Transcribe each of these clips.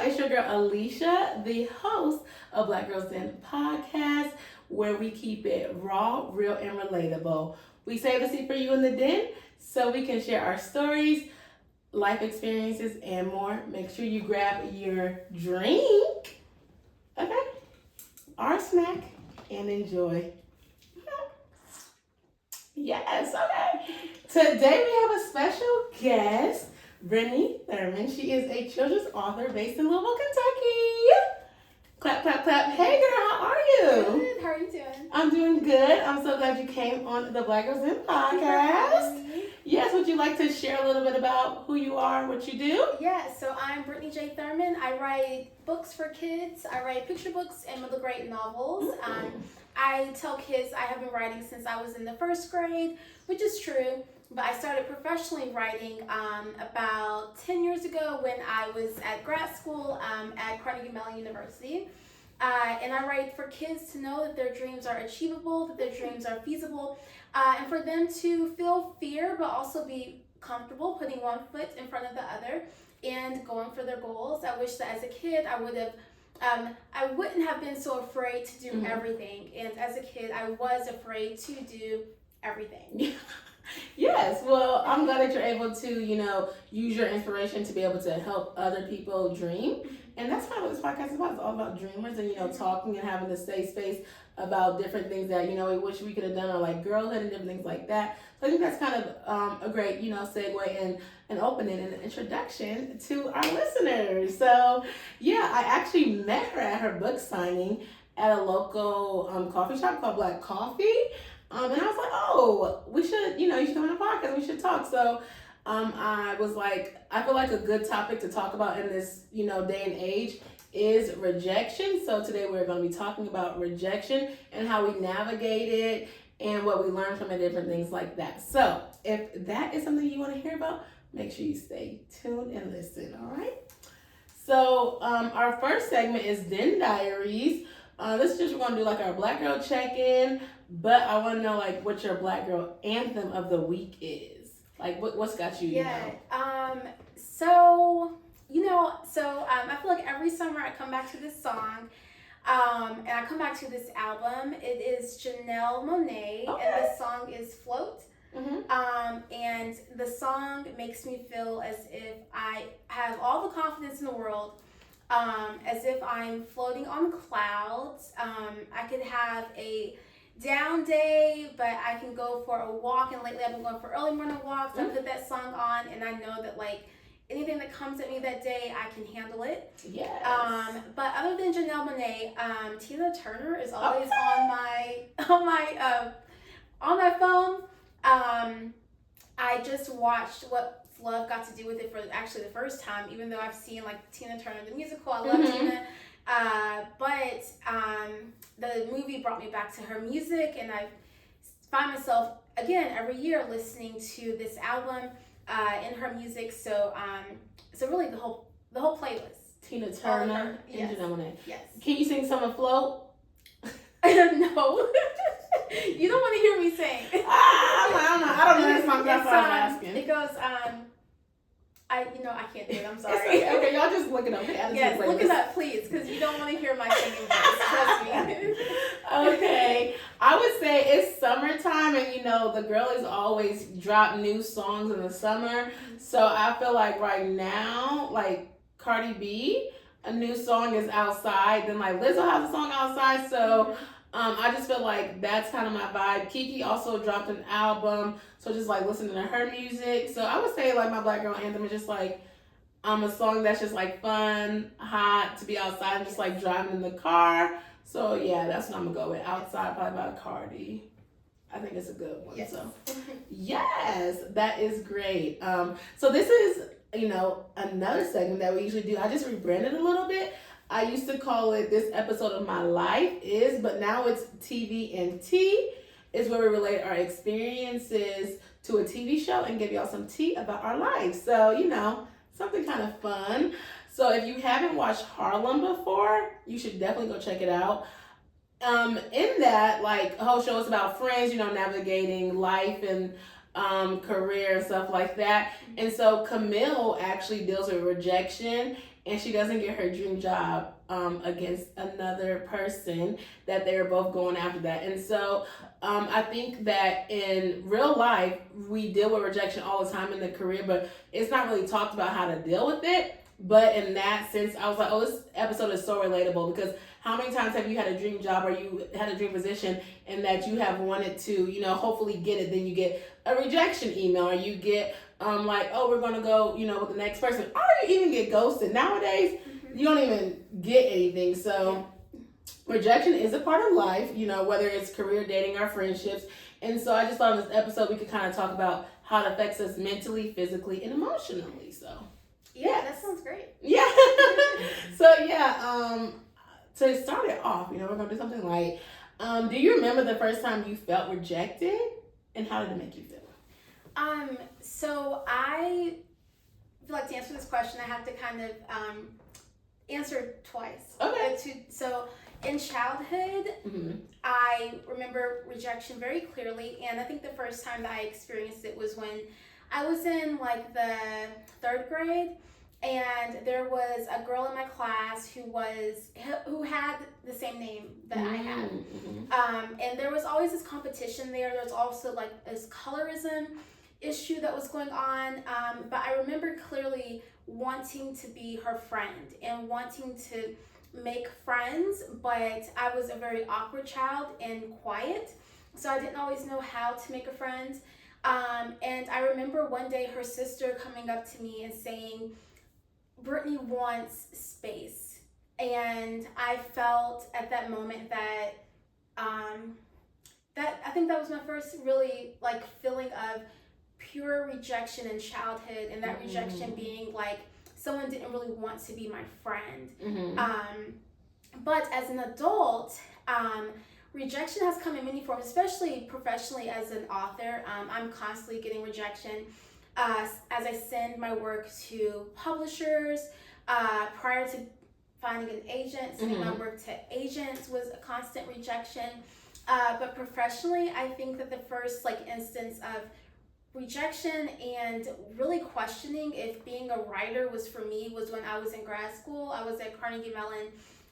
It's your girl Alicia, the host of Black Girls Den podcast, where we keep it raw, real, and relatable. We save the seat for you in the den so we can share our stories, life experiences, and more. Make sure you grab your drink, okay, our snack, and enjoy. Yes, okay. Today we have a special guest, Brittany Thurman. She is a children's author based in Louisville, Kentucky. Clap, clap, clap. Hey girl, how are you? Good. How are you doing? I'm doing good. I'm so glad you came on the Black Girls Den podcast. Yes, would you like to share a little bit about who you are, what you do? Yeah, so I'm Brittany J. Thurman. I write books for kids. I write picture books and middle grade novels. I tell kids I have been writing since I was in the first grade, which is true. But I started professionally writing about 10 years ago when I was at grad school at Carnegie Mellon University. And I write for kids to know that their dreams are achievable, that their dreams are feasible, and for them to feel fear but also be comfortable putting one foot in front of the other and going for their goals. I wish that as a kid I wouldn't have been so afraid to do everything. And as a kid, I was afraid to do everything. Yes, well, I'm glad that you're able to, use your inspiration to be able to help other people dream. And that's kind of what this podcast is about. It's all about dreamers and, talking and having this safe space about different things that, we wish we could have done, or like girlhood and different things like that. So I think that's kind of a great, segue and opening and an introduction to our listeners. So, yeah, I actually met her at her book signing at a local coffee shop called Black Coffee. And I was like, oh, we should, you should come on the podcast. We should talk. So I was like, I feel like a good topic to talk about in this, day and age is rejection. So today we're going to be talking about rejection and how we navigate it and what we learn from it, different things like that. So if that is something you want to hear about, make sure you stay tuned and listen, all right? So our first segment is Den Diaries. This is just, we're going to do like our Black Girl check-in, but I want to know like what your Black Girl anthem of the week is. Like what's got you, I feel like every summer I come back to this song, and I come back to this album. It is Janelle Monáe, and the song is Float. And the song makes me feel as if I have all the confidence in the world, as if I'm floating on clouds. I could have a down day, but I can go for a walk, and lately I've been going for early morning walks. I put that song on, and I know that like anything that comes at me that day, I can handle it. Yes. But other than Janelle Monáe, Tina Turner is always on my phone. I just watched What Love Got to Do with It for actually the first time, even though I've seen like Tina Turner the musical. I love Tina. But the movie brought me back to her music, and I find myself again every year listening to this album in her music. So really the whole playlist. Tina Turner and Janelle Monáe. Yes. Can you sing some of Float? No. You don't want to hear me sing. I don't know that song. That's what I'm asking. It goes, I can't do it. I'm sorry. Okay, y'all just look it up. Yes, look it up, please, because you don't want to hear my singing voice. Trust me. Okay, I would say it's summertime, and the girl is always drop new songs in the summer. So I feel like right now, like Cardi B, a new song is outside. Then like Lizzo has a song outside. So I just feel like that's kind of my vibe. Kiki also dropped an album, so just like listening to her music. So I would say like my Black Girl anthem is just like a song that's just like fun, hot, to be outside and just like driving in the car. So yeah, that's what I'm gonna go with. Outside, probably by Cardi. I think it's a good one. Yes. So yes, that is great. So this is another segment that we usually do. I just rebranded a little bit. I used to call it This Episode of My Life Is, but now it's TV and Tea. Is where we relate our experiences to a TV show and give y'all some tea about our lives. So, something kind of fun. So if you haven't watched Harlem before, you should definitely go check it out. In that, like, the whole show is about friends, navigating life and career and stuff like that. And so Camille actually deals with rejection and she doesn't get her dream job against another person that they were both going after that. And so I think that in real life, we deal with rejection all the time in the career, but it's not really talked about how to deal with it. But in that sense, I was like, oh, this episode is so relatable, because how many times have you had a dream job or you had a dream position and that you have wanted to, hopefully get it, then you get a rejection email, or you get like, oh, we're going to go, with the next person, or you even get ghosted. Nowadays, you don't even get anything. So rejection is a part of life, whether it's career, dating, or friendships. And so I just thought in this episode we could kind of talk about how it affects us mentally, physically, and emotionally. So yeah, that sounds great. Yeah. So to start it off, we're gonna do something light. Do you remember the first time you felt rejected, and how did it make you feel? So I feel like to answer this question, I have to kind of answer it twice. Okay. So in childhood, I remember rejection very clearly, and I think the first time that I experienced it was when I was in like the 3rd grade, and there was a girl in my class who had the same name that I had. And there was always this competition there. There was also like this colorism issue that was going on. But I remember clearly wanting to be her friend and wanting to make friends, but I was a very awkward child and quiet, so I didn't always know how to make a friend. And I remember one day her sister coming up to me and saying, Brittany wants space. And I felt at that moment that I think that was my first really like feeling of pure rejection in childhood, and that rejection being like someone didn't really want to be my friend. But as an adult, rejection has come in many forms, especially professionally as an author. I'm constantly getting rejection as I send my work to publishers. Prior to finding an agent, sending my work to agents was a constant rejection. But professionally, I think that the first like instance of rejection and really questioning if being a writer was for me was when I was in grad school. I was at Carnegie Mellon,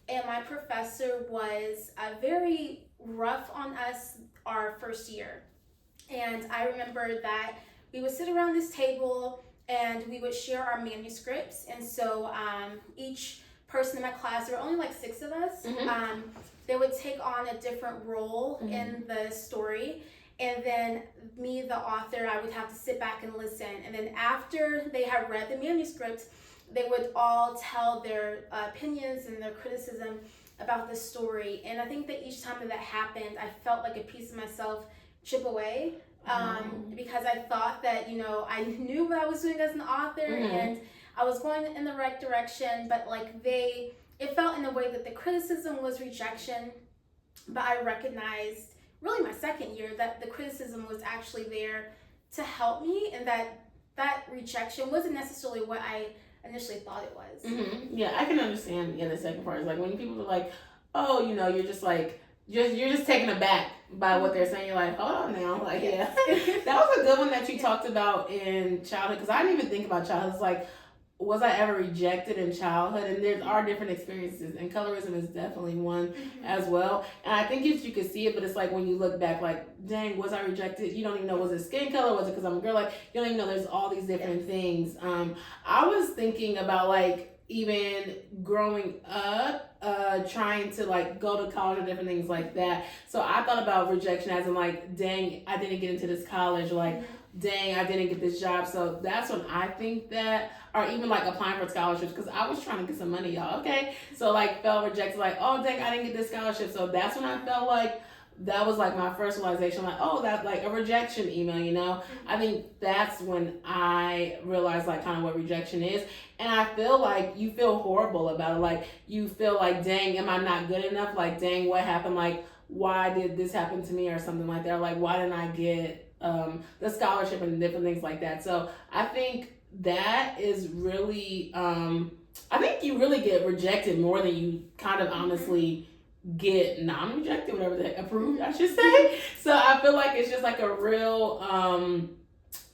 and my professor was very rough on us our first year. And I remember that we would sit around this table and we would share our manuscripts. And so each person in my class, there were only like 6 of us, they would take on a different role in the story. And then me, the author, I would have to sit back and listen. And then after they had read the manuscript, they would all tell their opinions and their criticism about the story. And I think that each time that happened, I felt like a piece of myself chip away, because I thought that, I knew what I was doing as an author and I was going in the right direction, but like it felt in a way that the criticism was rejection, but I recognized really my second year that the criticism was actually there to help me, and that rejection wasn't necessarily what I initially thought it was. Yeah, I can understand the second part. It's like when people are like, oh, you're just like, you're just taken aback by what they're saying. You're like, hold on now. Like, yeah. That was a good one that you talked about in childhood, because I didn't even think about childhood. It's like, was I ever rejected in childhood? And there are different experiences, and colorism is definitely one as well. And I think if you could see it, but it's like when you look back, like, dang, was I rejected? You don't even know, was it skin color? Was it because I'm a girl? Like, you don't even know, there's all these different things. I was thinking about like even growing up, trying to like go to college or different things like that. So I thought about rejection as in like, dang, I didn't get into this college, like, dang, I didn't get this job. So that's when I think that, or even like applying for scholarships, because I was trying to get some money, y'all, okay? So like felt rejected, like, oh, dang, I didn't get this scholarship. So that's when I felt like that was like my first realization, like, oh, that's like a rejection email, I think that's when I realized like kind of what rejection is. And I feel like you feel horrible about it. Like you feel like, dang, am I not good enough? Like, dang, what happened? Like, why did this happen to me or something like that? Or like, why didn't I get the scholarship and different things like that? So I think that is really, I think you really get rejected more than you kind of honestly get non-rejected, whatever the heck, approved, I should say. So I feel like it's just like a real,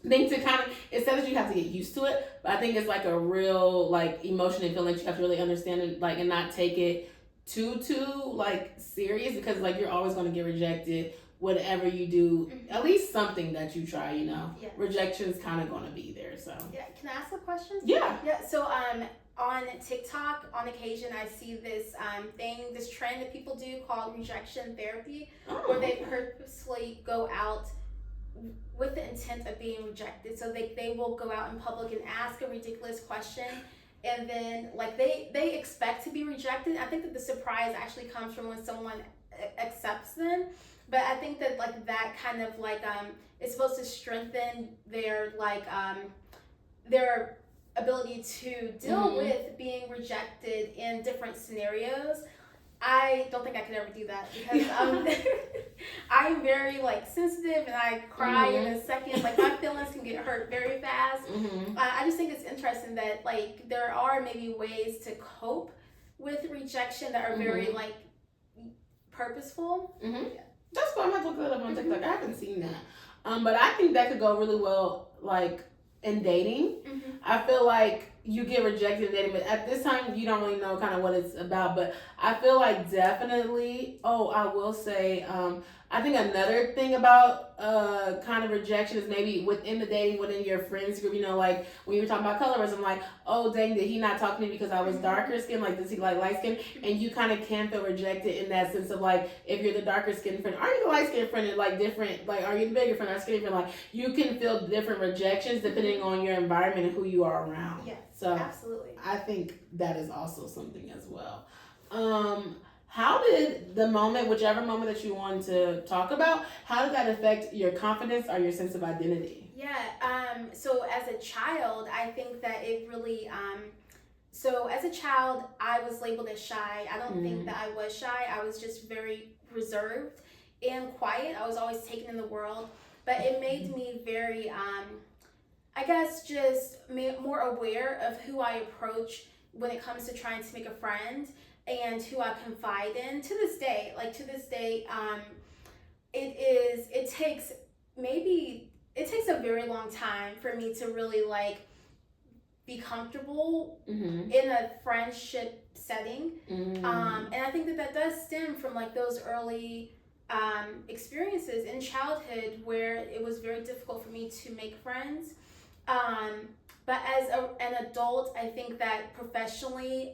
think to kind of, it says that you have to get used to it, but I think it's like a real like emotion and feeling that you have to really understand it, like, and not take it too like serious, because like you're always going to get rejected whatever you do. At least something that you try, you know. Yeah. Rejection's kind of going to be there. So yeah, can I ask a question? yeah. So on TikTok, on occasion, I see this this trend that people do called rejection therapy, where they purposely go out with the intent of being rejected. So they will go out in public and ask a ridiculous question, and then like they expect to be rejected. I think that the surprise actually comes from when someone accepts them. But I think that like that kind of like is supposed to strengthen their their ability to deal with being rejected in different scenarios. I don't think I could ever do that, because I'm very like sensitive, and I cry in a second. Like my feelings can get hurt very fast. I just think it's interesting that like there are maybe ways to cope with rejection that are very like purposeful. That's why I'm have to look that up on TikTok. I haven't seen that. But I think that could go really well like in dating. I feel like you get rejected in dating, but at this time you don't really know kind of what it's about. But I feel like definitely, I will say, I think another thing about kind of rejection is maybe within the dating, within your friends group, you know, like when you were talking about colorism, like, oh dang, did he not talk to me because I was darker skin? Like, does he like light skin? And you kind of can feel rejected in that sense of like, if you're the darker skin friend, are you the light skin friend? And like different, like, are you the bigger friend or skinny friend? Like, you can feel different rejections depending on your environment and who you are around. Yeah, so absolutely. I think that is also something as well. How did the moment, whichever moment that you wanted to talk about, how did that affect your confidence or your sense of identity? Yeah, so as a child, I think that it really, so as a child, I was labeled as shy. I don't think that I was shy. I was just very reserved and quiet. I was always taken in the world, but it made me very, I guess, just more aware of who I approach when it comes to trying to make a friend, and who I confide in. To this day, it takes a very long time for me to really like be comfortable in a friendship setting. And I think that does stem from like those early experiences in childhood where it was very difficult for me to make friends. But as an adult, I think that professionally,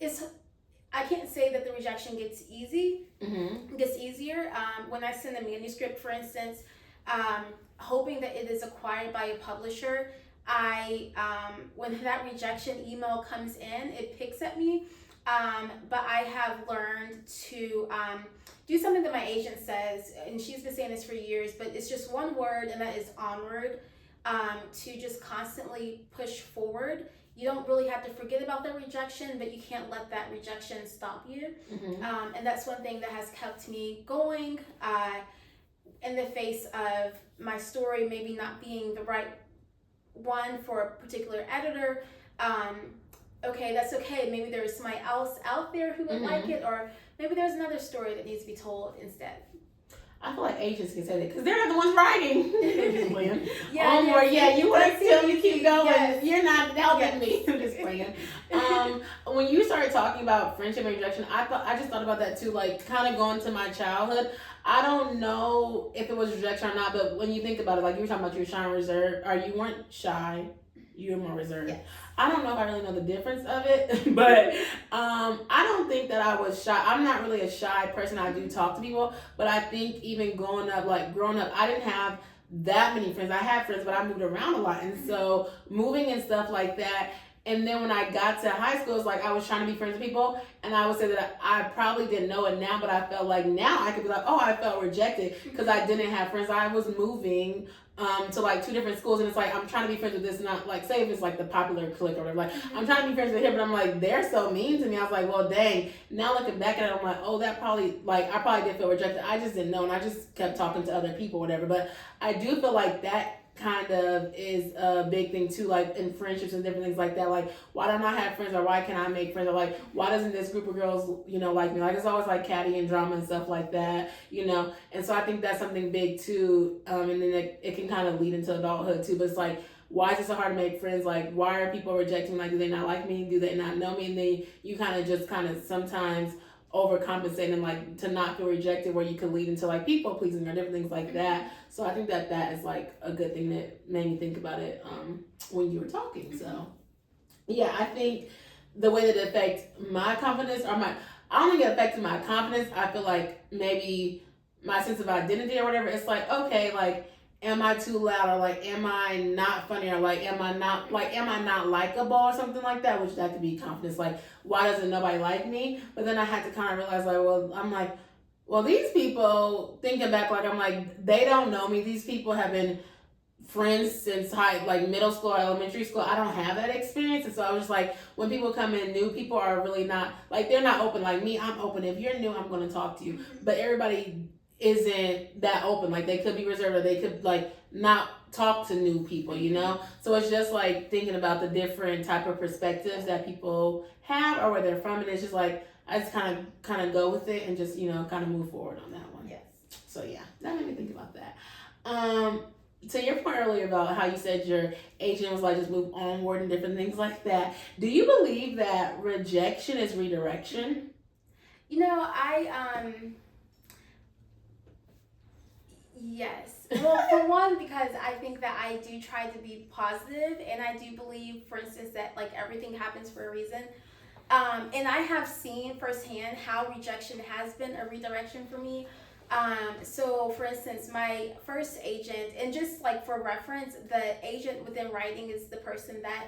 I can't say that the rejection gets easy. It gets easier. When I send a manuscript, for instance, hoping that it is acquired by a publisher, when that rejection email comes in, it picks at me. But I have learned to do something that my agent says, and she's been saying this for years, but it's just one word, and that is onward. To just constantly push forward. You don't really have to forget about the rejection, but you can't let that rejection stop you. And that's one thing that has kept me going in the face of my story maybe not being the right one for a particular editor. Okay, that's okay. Maybe there's somebody else out there who would like it, or maybe there's another story that needs to be told instead. I feel like agents can say that because they're not the ones writing. Just playing. Yeah, you want to tell me keep going. Yes. You're not helping me. I'm just playing. When you started talking about friendship and rejection, I just thought about that too. Like kind of going to my childhood. I don't know if it was rejection or not, but when you think about it, like you were talking about you were shy and reserved, or you weren't shy, you were more reserved. Yes. I don't know if I really know the difference of it, but I don't think that I was shy. I'm not really a shy person. I do talk to people, but I think even growing up, I didn't have that many friends. I had friends, but I moved around a lot. And so moving and stuff like that. And then when I got to high school, it's like I was trying to be friends with people. And I would say that I probably didn't know it now, but I felt like now I could be like, oh, I felt rejected because I didn't have friends. I was moving to like 2 different schools, and it's like I'm trying to be friends with this, not like say if it's like the popular clique or whatever, like I'm trying to be friends with him, but I'm like they're so mean to me. I was like, well dang, now looking back at it, I'm like, oh, that probably, like I probably did feel rejected. I just didn't know, and I just kept talking to other people, whatever. But I do feel like that kind of is a big thing too, like in friendships and different things like that. Like, why don't I have friends, or why can't I make friends, or like, why doesn't this group of girls, like me? Like, it's always like catty and drama and stuff like that, And so I think that's something big too. And then it can kind of lead into adulthood too. But it's like, why is it so hard to make friends? Like, why are people rejecting me? Like, do they not like me? Do they not know me? And then you kind of sometimes overcompensate and like to not feel rejected, where you could lead into like people pleasing or different things like that. So I think that is like a good thing that made me think about it when you were talking. So yeah, I think the way that it affects my confidence, I don't think it affected my confidence. I feel like maybe my sense of identity or whatever. It's like, okay, like, am I too loud, or like, am I not funny, or like, am I not likable or something like that? Which that could be confidence. Like, why doesn't nobody like me? But then I had to kind of realize, well, these people, thinking back, like, I'm like, they don't know me. These people have been friends since middle school or elementary school. I don't have that experience. And so I was just like, when people come in new, people are really not, like, they're not open like me. I'm open. If you're new, I'm going to talk to you. But everybody isn't that open. Like, they could be reserved, or they could like not talk to new people, So it's just like thinking about the different type of perspectives that people have or where they're from, and it's just like I just kind of go with it and just kind of move forward on that one. Yes. So yeah, that made me think about that. To your point earlier about how you said your agent was like, just move onward and different things like that. Do you believe that rejection is redirection? Yes. Well, for one, because I think that I do try to be positive, and I do believe, for instance, that like everything happens for a reason. And I have seen firsthand how rejection has been a redirection for me. So for instance, my first agent, and just like for reference, the agent within writing is the person that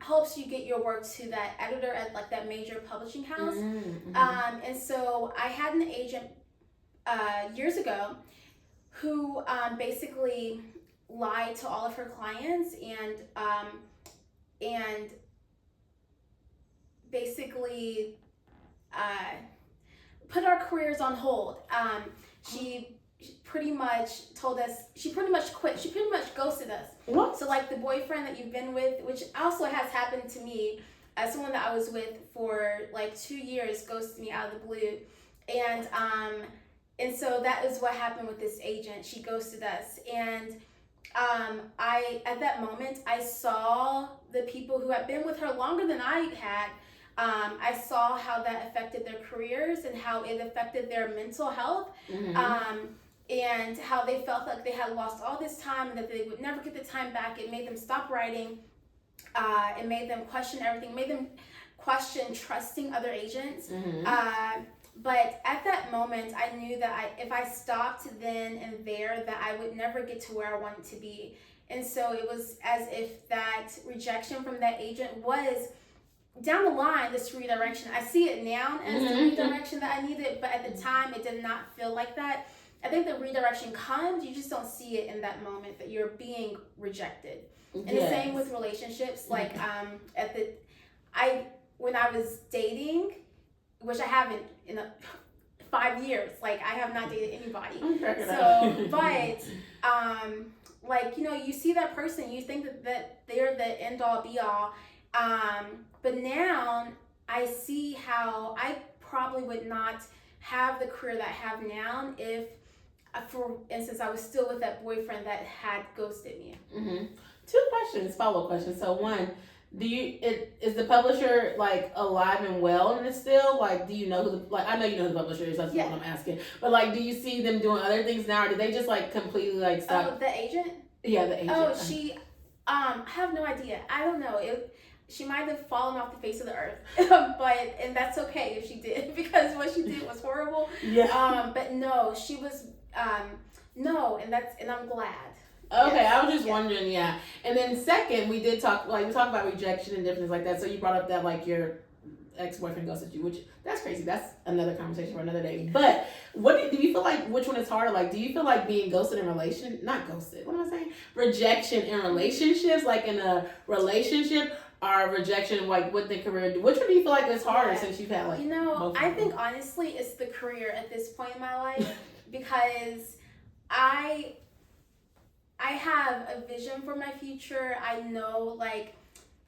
helps you get your work to that editor at like that major publishing house. Mm-hmm. And so I had an agent years ago who basically lied to all of her clients and basically put our careers on hold. She pretty much told us, she pretty much quit. She pretty much ghosted us. What? So like the boyfriend that you've been with, which also has happened to me, as someone that I was with for like 2 years ghosted me out of the blue. And so that is what happened with this agent. She ghosted us. And at that moment, I saw the people who had been with her longer than I had. I saw how that affected their careers and how it affected their mental health. Mm-hmm. And how they felt like they had lost all this time and that they would never get the time back. It made them stop writing. It made them question everything. It made them question trusting other agents. Mm-hmm. But at that moment, I knew that if I stopped then and there, that I would never get to where I wanted to be. And so it was as if that rejection from that agent was down the line this redirection. I see it now as the redirection that I needed, but at the time it did not feel like that. I think the redirection comes, you just don't see it in that moment that you're being rejected. And the same with relationships. Like when I was dating, which I haven't in 5 years, like I have not dated anybody. So, but like you see that person, you think that they're the end all be all. But now I see how I probably would not have the career that I have now if, for instance, I was still with that boyfriend that had ghosted me. Mm-hmm. 2 questions, follow-up questions. So one, is the publisher like alive and well in this still? Like, do you know who I know you know who the publisher is, that's what I'm asking. But like, do you see them doing other things now, or did they just like completely like stop? Oh, the agent? Yeah, the agent. Oh, she, I have no idea. I don't know. She might have fallen off the face of the earth, and that's okay if she did, because what she did was horrible. Yeah. But no, she was, no, and I'm glad. Okay, yes. I was just wondering, yeah. And then second, we talked about rejection and different things like that. So you brought up that like your ex-boyfriend ghosted you, which that's crazy. That's another conversation for another day. But what do you feel like? Which one is harder? Like, do you feel like being ghosted in rejection in relationships, like in a relationship, or rejection like with the career? Which one do you feel like is harder since you've had like? I think honestly it's the career at this point in my life because I I have a vision for my future. I know, like,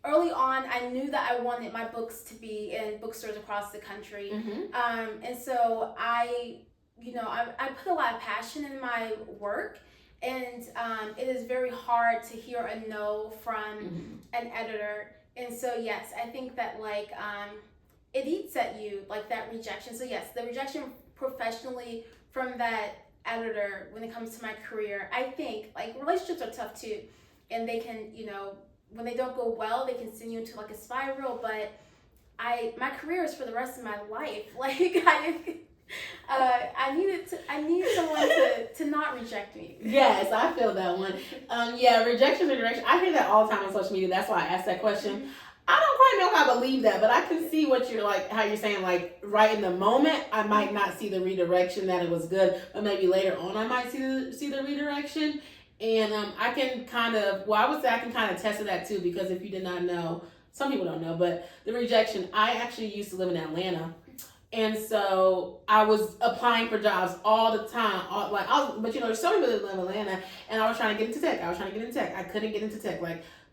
early on, I knew that I wanted my books to be in bookstores across the country. And so I put a lot of passion in my work, and it is very hard to hear a no from an editor. And so, yes, I think that, like, it eats at you, like, that rejection. So, yes, the rejection professionally from that editor when it comes to my career. I think, like, relationships are tough too, and they can, when they don't go well, they can send you into, like, a spiral. But my career is for the rest of my life. Like, I need someone to not reject me. Yes, I feel that one. Rejection or redirection. I hear that all the time on social media. That's why I asked that question. I don't quite know if I believe that, but I can see what you're like, how you're saying, like, right in the moment, I might not see the redirection that it was good, but maybe later on I might see the redirection. And I can kind of, I would say I can kind of test that too, because if you did not know, some people don't know, but the rejection, I actually used to live in Atlanta. And so I was applying for jobs all the time. But there's so many people that live in Atlanta, and I was trying to get into tech. I couldn't get into tech.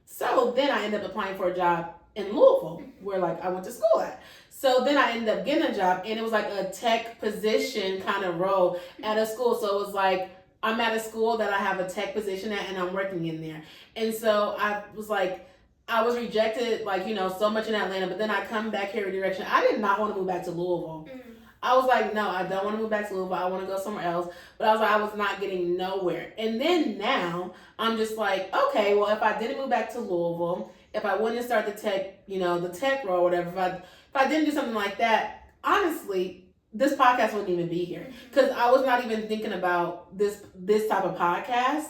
So then I ended up applying for a job in Louisville, where, like, I went to school at. So then I ended up getting a job, and it was like a tech position kind of role at a school. So it was like, I'm at a school that I have a tech position at, and I'm working in there. And so I was like, I was rejected, so much in Atlanta, but then I come back here redirection. I did not want to move back to Louisville. I was like, no, I don't want to move back to Louisville. I want to go somewhere else. But I was like, I was not getting nowhere. And then now I'm just like, okay, well, if I didn't move back to Louisville, if I wouldn't start the tech, the tech role or whatever, if I didn't do something like that, honestly, this podcast wouldn't even be here. Because I was not even thinking about this type of podcast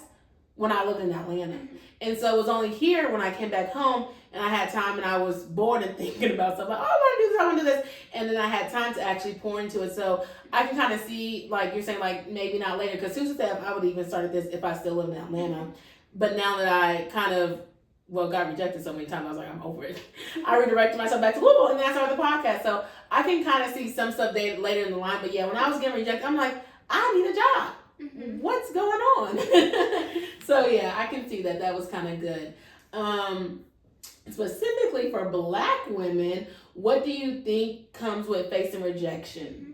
when I lived in Atlanta. And so it was only here when I came back home and I had time and I was bored and thinking about stuff like, oh, I want to do this. And then I had time to actually pour into it. So I can kind of see, like you're saying, like, maybe not later. Because who's to say if I would even started this if I still lived in Atlanta. But now that I kind of, got rejected so many times, I was like, I'm over it. I redirected myself back to Louisville, and then I started the podcast. So I can kind of see some stuff there later in the line. But yeah, when I was getting rejected, I'm like, I need a job. What's going on? So yeah, I can see that was kind of good. Specifically for Black women, what do you think comes with facing rejection?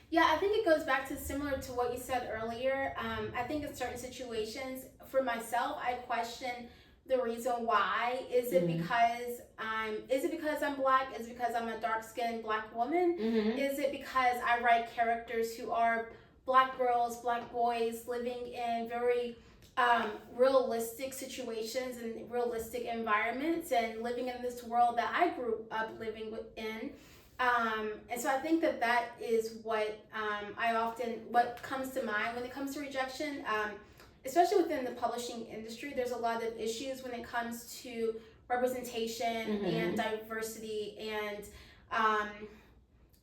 Yeah, I think it goes back to similar to what you said earlier. I think in certain situations, for myself, I question the reason why. Is it because I'm Black? Is it because I'm a dark-skinned Black woman? Is it because I write characters who are Black girls, Black boys living in very realistic situations and realistic environments and living in this world that I grew up living in? And so I think that is what what comes to mind when it comes to rejection. Especially within the publishing industry, there's a lot of issues when it comes to representation and diversity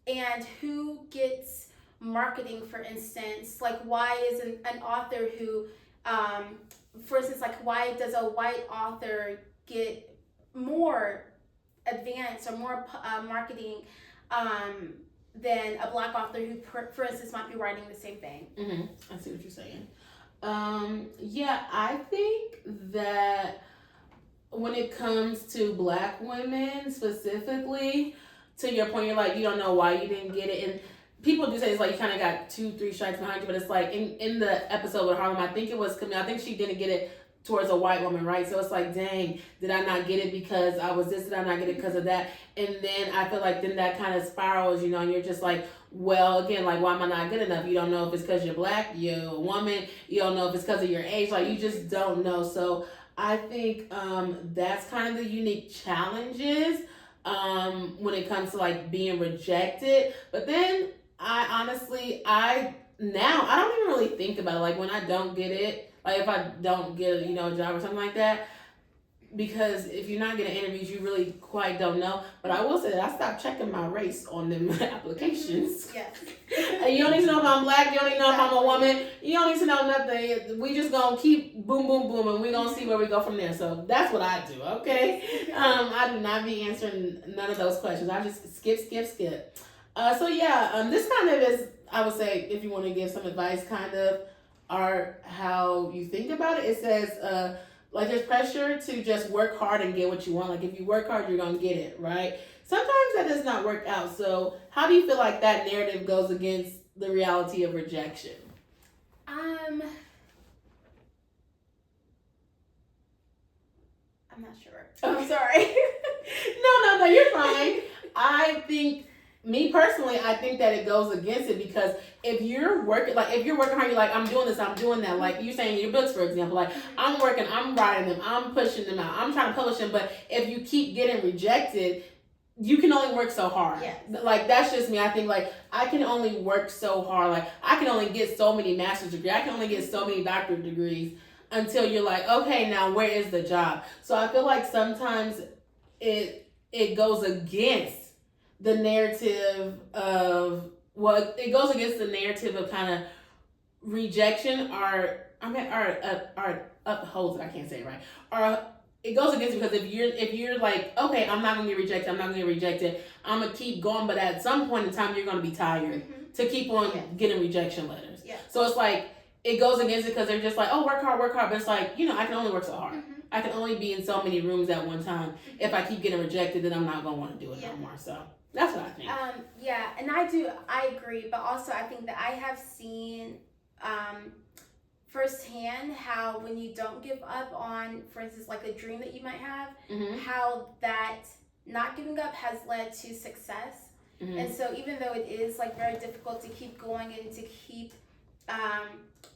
and who gets marketing, for instance. Like, why is an author who, for instance, like, why does a white author get more advanced or more marketing than a Black author who, for instance, might be writing the same thing? I see what you're saying. I think that when it comes to Black women specifically, to your point, you're like, you don't know why you didn't get it. And people do say it's like you kind of got 2-3 strikes behind you, but it's like in the episode with Harlem, I think it was Camille. I think she didn't get it towards a white woman, right? So it's like, dang, did I not get it because I was this? Did I not get it because of that? And then I feel like then that kind of spirals, and you're just like, well, again, like, why am I not good enough? You don't know if it's because you're Black, you're a woman. You don't know if it's because of your age. Like, you just don't know. So I think that's kind of the unique challenges when it comes to, like, being rejected. But then I don't even really think about it. Like, when I don't get it, like, if I don't get a job or something like that, because if you're not getting interviews, you really quite don't know. But I will say that I stopped checking my race on them applications. Yes. And you don't need to know if I'm Black. You don't need to know if I'm a woman. You don't need to know nothing. We just gonna keep boom, boom, boom, and we gonna see where we go from there. So that's what I do. Okay. I do not be answering none of those questions. I just skip. This kind of is, I would say, if you want to give some advice, kind of are how you think about it. It says, like there's pressure to just work hard and get what you want. Like if you work hard, you're gonna get it, right? Sometimes that does not work out. So how do you feel like that narrative goes against the reality of rejection? I'm not sure. I'm sorry. No, you're fine. I think, me personally, I think that it goes against it because if you're working hard, you're like, I'm doing this, I'm doing that. Like you saying your books, for example, like I'm working, I'm writing them, I'm pushing them out, I'm trying to publish them. But if you keep getting rejected, you can only work so hard. Yes. Like that's just me. I think like I can only work so hard. Like I can only get so many master's degrees. I can only get so many doctorate degrees until you're like, okay, now where is the job? So I feel like sometimes it goes against the narrative of it goes against the narrative of kind of rejection or upholds it. I can't say it right. Or it goes against it because if you're like, okay, I'm not gonna get rejected, I'm gonna keep going, but at some point in time you're gonna be tired to keep on getting rejection letters. Yeah. So it's like it goes against it because they're just like, oh, work hard, but it's like, I can only work so hard. I can only be in so many rooms at one time. If I keep getting rejected, then I'm not gonna want to do it no more. So that's what I think. Yeah, and I agree, but also I think that I have seen firsthand how when you don't give up on, for instance, like a dream that you might have, how that not giving up has led to success. And so even though it is like very difficult to keep going and to keep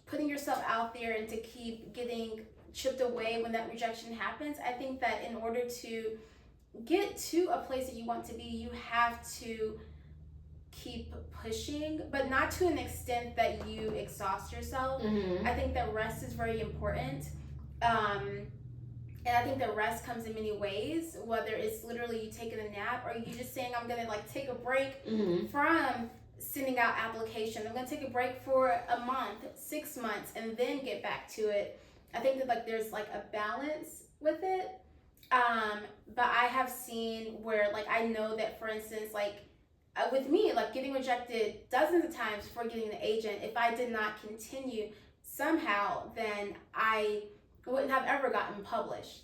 putting yourself out there and to keep getting chipped away when that rejection happens, I think that in order to get to a place that you want to be, you have to keep pushing, but not to an extent that you exhaust yourself. I think that rest is very important. And I think that rest comes in many ways, whether it's literally you taking a nap or you just saying, I'm gonna like take a break from sending out applications. I'm gonna take a break for a month, 6 months, and then get back to it. I think that like there's like a balance with it. But I have seen where like I know that, for instance, like with me, like getting rejected dozens of times before getting an agent, if I did not continue somehow, then I wouldn't have ever gotten published.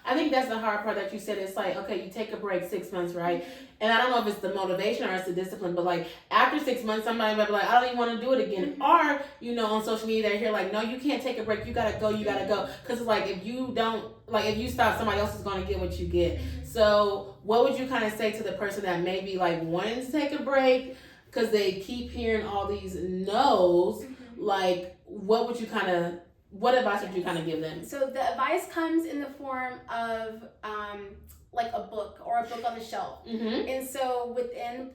I think that's the hard part that you said. It's like, okay, you take a break 6 months, right? And I don't know if it's the motivation or it's the discipline, but like after 6 months, somebody might be like, I don't even want to do it again. Or, on social media, they're here like, no, you can't take a break. You got to go. Because it's like, if you stop, somebody else is going to get what you get. So what would you kind of say to the person that maybe like wanting to take a break because they keep hearing all these no's? Like, what advice would you kind of give them? So the advice comes in the form of like a book or a book on the shelf. And so within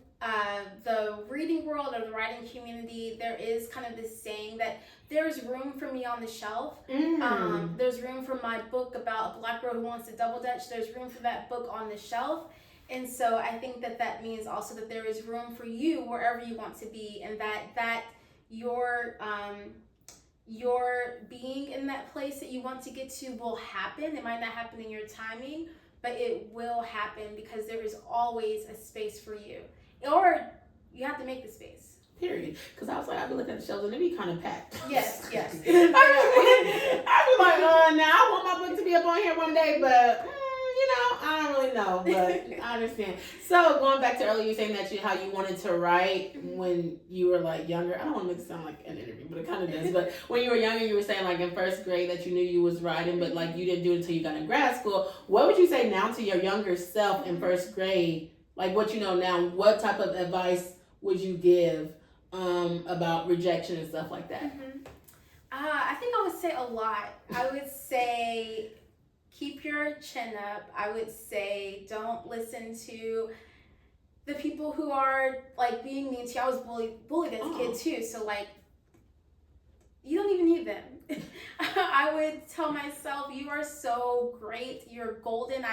the reading world or the writing community, there is kind of this saying that there's room for me on the shelf. There's room for my book about a Black girl who wants to double dutch. There's room for that book on the shelf. And so I think that means also that there is room for you wherever you want to be, and that your being in that place that you want to get to will happen. It might not happen in your timing, but it will happen because there is always a space for you. Or you have to make the space. Period. Because I was like, I'd be looking at the shelves and it'd be kind of packed. Yes. I'd be like, now I want my book to be up on here one day, but I don't really know, but I understand. So going back to earlier, you saying that how you wanted to write when you were like younger. I don't want to make it sound like an interview, but it kind of does. But when you were younger, you were saying like in first grade that you knew you was writing, but like you didn't do it until you got in grad school. What would you say now to your younger self in first grade? Like what you know now, what type of advice would you give about rejection and stuff like that? I think I would say a lot. I would say keep your chin up. I would say don't listen to the people who are like being mean to you. I was bullied as a kid too, so like you don't even need them. I would tell myself, you are so great, you're golden.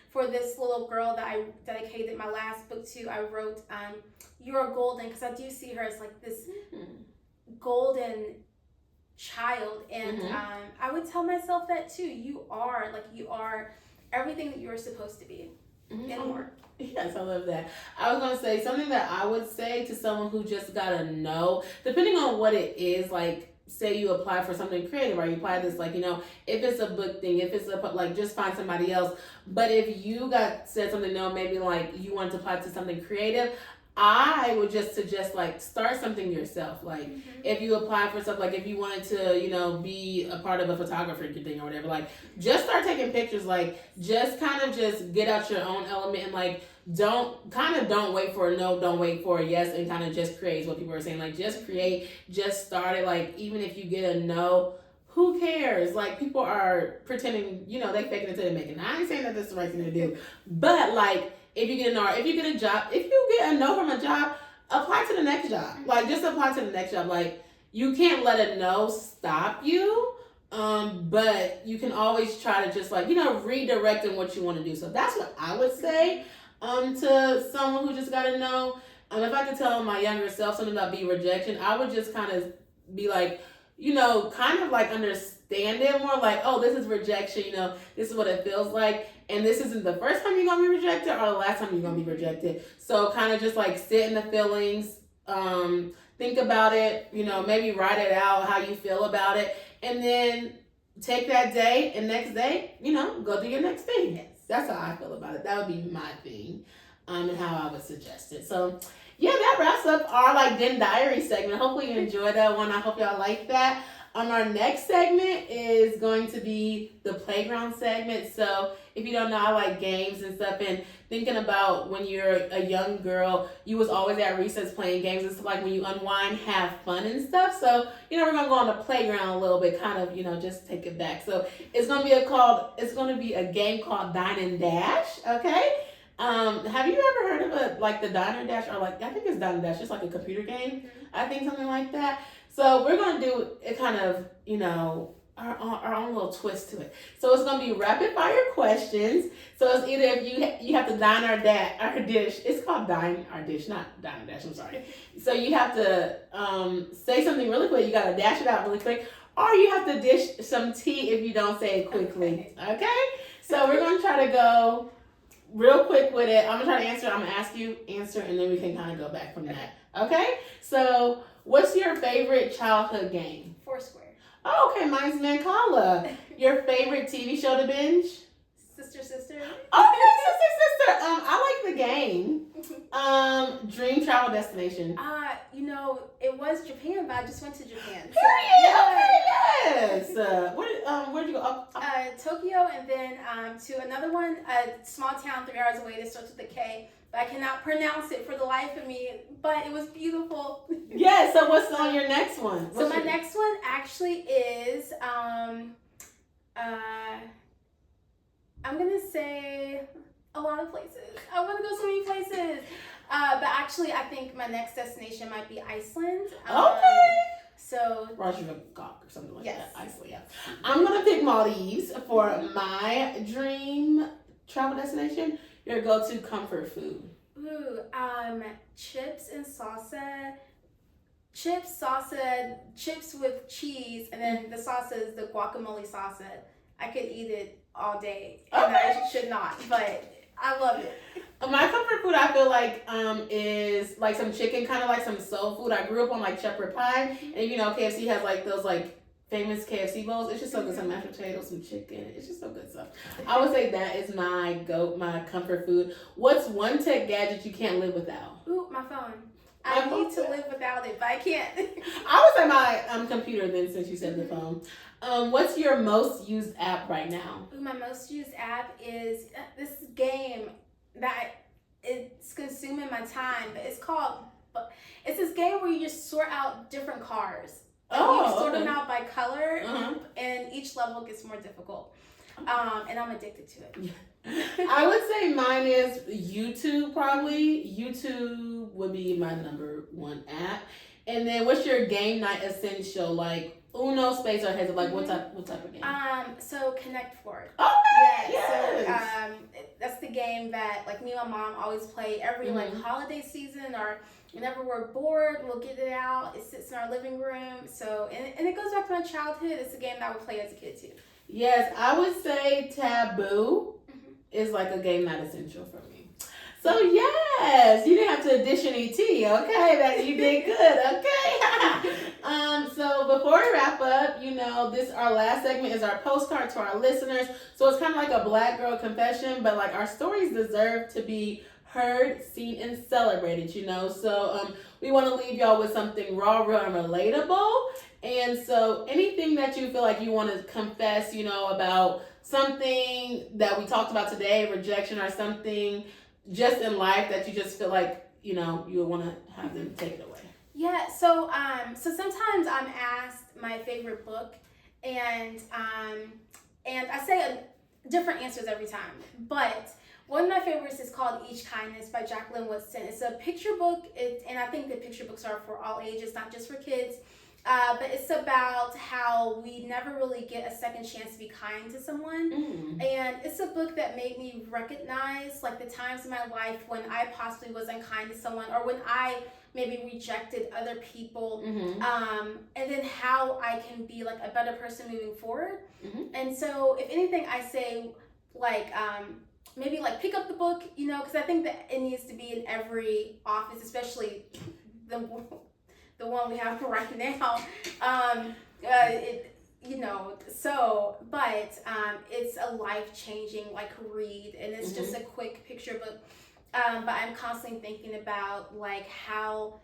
For this little girl that I dedicated my last book to, I wrote you're golden, because I do see her as like this golden child, and I would tell myself that too. You are everything that you're supposed to be and more. Yes, I love that. I was gonna say something that I would say to someone who just gotta know, depending on what it is, like say you apply for something creative, or you apply this, like, if it's a book thing, if it's like, just find somebody else. But if you got said something, no, maybe like you wanted to apply to something creative, I would just suggest, like, start something yourself. Like, if you apply for stuff, like if you wanted to, be a part of a photography thing or whatever, like, just start taking pictures. Like, just kind of just get out your own element, and like, don't wait for a no, don't wait for a yes, and kind of just create is what people are saying. Like, just create, just start it. Like, even if you get a no, who cares? Like, people are pretending, they faking it until they make it. Now, I ain't saying that this is the right thing to do, but like, if you get a no, if you get a job, if you get a no from a job, apply to the next job. Like, just apply to the next job. Like, you can't let a no stop you, but you can always try to just, like, redirect in what you want to do. So that's what I would say to someone who just got a no. If I could tell my younger self something about rejection, I would just kind of be like, kind of like understand it more, like, oh, this is rejection, this is what it feels like. And this isn't the first time you're going to be rejected or the last time you're going to be rejected. So kind of just like sit in the feelings, think about it, maybe write it out how you feel about it. And then take that day and next day, go do your next thing. Yes. That's how I feel about it. That would be my thing, and how I would suggest it. So yeah, that wraps up our like Den Diary segment. Hopefully you enjoyed that one. I hope y'all like that. Our next segment is going to be the playground segment. So if you don't know, I like games and stuff, and thinking about when you're a young girl, you was always at recess playing games. It's like when you unwind, have fun and stuff. So, we're going to go on the playground a little bit, kind of, just take it back. So it's going to be a game called Dine and Dash, okay? Have you ever heard of the Dine and Dash, or like, I think it's Dine and Dash, just like a computer game. I think something like that. So we're going to do it kind of, our own little twist to it. So it's going to be rapid fire questions. So it's either if you have to dine our dish. It's called dine our dish, not dine or dash. I'm sorry. So you have to say something really quick. You got to dash it out really quick, or you have to dish some tea if you don't say it quickly. Okay? So we're going to try to go real quick with it. I'm going to try to answer. I'm going to ask you, answer, and then we can kind of go back from that. Okay? So what's your favorite childhood game? Foursquare. Oh, okay, mine's Mancala. Your favorite TV show to binge? Sister. Okay, Sister. I like the game. Dream travel destination. It was Japan, but I just went to Japan. So, okay, yes. Where'd you go? Tokyo, and then to another one, a small town 3 hours away that starts with a K. I cannot pronounce it for the life of me, but it was beautiful. Yeah, so what's on your next one? My next one actually is, I'm going to say a lot of places. I want to go so many places. But actually, I think my next destination might be Iceland. Okay. So Reykjavik or something like yes. that. Iceland, yeah. I'm going to pick Maldives for my dream travel destination. Your go-to comfort food. Ooh, chips and salsa. Chips with cheese, and then the salsa is the guacamole salsa. I could eat it all day, and I should not, but I love it. My comfort food, I feel like, is like some chicken, kind of like some soul food. I grew up on like shepherd pie, and KFC has like those like famous KFC bowls. It's just so good. Some mashed potatoes, some chicken. It's just so good stuff. I would say that is my comfort food. What's one tech gadget you can't live without? Ooh, my phone. I need to live without it, but I can't. I would say my computer then, since you said the phone. What's your most used app right now? Ooh, my most used app is this game that it's consuming my time, but it's this game where you just sort out different cars. You sort them out by color, and each level gets more difficult. And I'm addicted to it. I would say mine is YouTube, probably. YouTube would be my number one app. And then what's your game night essential? Like Uno, Space, or Heads? Like what type of game? So Connect Four. Okay, yes. So that's the game that like me and my mom always play every like holiday season, or whenever we're bored, we'll get it out. It sits in our living room. So and it goes back to my childhood. It's a game that I would play as a kid too. Yes, I would say Taboo is like a game night essential for me. So yes, you didn't have to addition ET, okay? That you did good, okay? So before we wrap up, this our last segment is our postcard to our listeners. So it's kind of like a Black girl confession, but like our stories deserve to be heard, seen, and celebrated. So we want to leave y'all with something raw, real, and relatable. And so anything that you feel like you want to confess, about something that we talked about today, rejection, or something just in life that you just feel like you would want to have them take it away. Yeah, so sometimes I'm asked my favorite book, and I say different answers every time. But one of my favorites is called Each Kindness by Jacqueline Woodson. It's a picture book, and I think that picture books are for all ages, not just for kids. But it's about how we never really get a second chance to be kind to someone. And it's a book that made me recognize like the times in my life when I possibly wasn't kind to someone, or when I maybe rejected other people, and then how I can be like a better person moving forward. And so if anything, I say like maybe like pick up the book, because I think that it needs to be in every office, especially the one we have right now. It's a life-changing like read, and it's just a quick picture book. But I'm constantly thinking about like how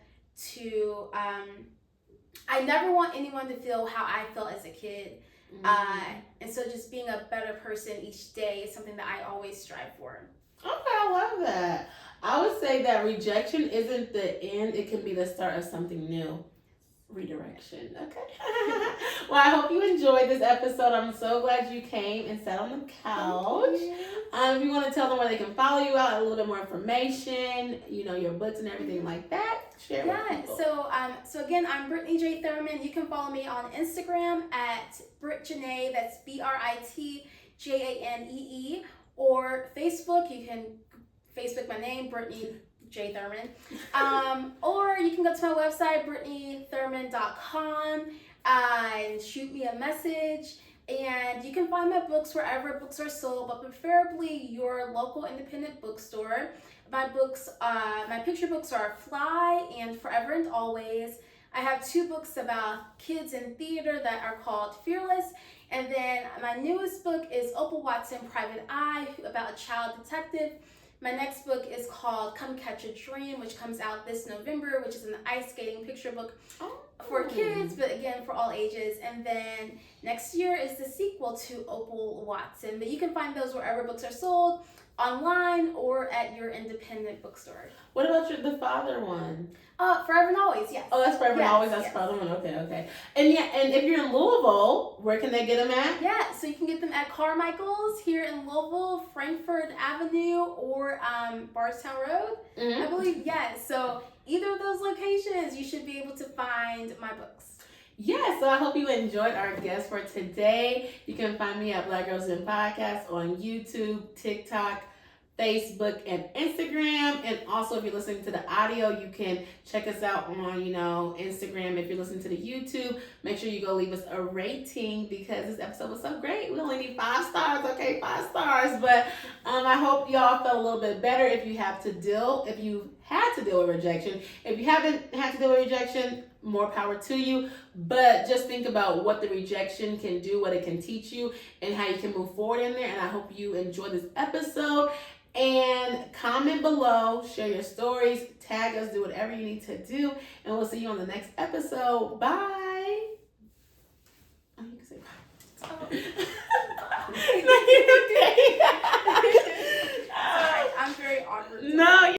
to I never want anyone to feel how I felt as a kid. And so just being a better person each day is something that I always strive for. Okay, I love that. I would say that rejection isn't the end, it can be the start of something new. Redirection. Okay. Well, I hope you enjoyed this episode. I'm so glad you came and sat on the couch. If you want to tell them where they can follow you out, a little bit more information, your books and everything like that, share with people. So again, I'm Brittany J. Thurman. You can follow me on Instagram at BritJanee, that's BritJanee, or Facebook. You can Facebook my name, Brittany J. Thurman. Or you can go to my website, BrittanyThurman.com, and shoot me a message. And you can find my books wherever books are sold, but preferably your local independent bookstore. My books, my picture books are Fly and Forever and Always. I have 2 books about kids in theater that are called Fearless. And then my newest book is Opal Watson, Private Eye, about a child detective. My next book is called Come Catch a Dream, which comes out this November, which is an ice skating picture book for kids, but again, for all ages. And then next year is the sequel to Opal Watson. But you can find those wherever books are sold, online, or at your independent bookstore. What about the father one? Forever and Always, yes. Oh, that's Forever and Always. That's the father one. Okay. And if you're in Louisville, where can they get them at? Yeah, so you can get them at Carmichael's here in Louisville, Frankfurt Avenue, or Bardstown Road, I believe. Yeah, so either of those locations, you should be able to find my books. Yeah, so I hope you enjoyed our guest for today. You can find me at Black Girls in Podcast on YouTube, TikTok, Facebook, and Instagram. And also, if you're listening to the audio, you can check us out on, Instagram. If you're listening to the YouTube, make sure you go leave us a rating, because this episode was so great. We only need 5 stars, okay? 5 stars. But I hope y'all felt a little bit better if you had to deal with rejection. If you haven't had to deal with rejection, more power to you. But just think about what the rejection can do, what it can teach you, and how you can move forward in there. And I hope you enjoyed this episode. And comment below, share your stories, tag us, do whatever you need to do, and we'll see you on the next episode. Bye. Oh, you can say bye. Oh. No, you're okay. Sorry, I'm very awkward. No.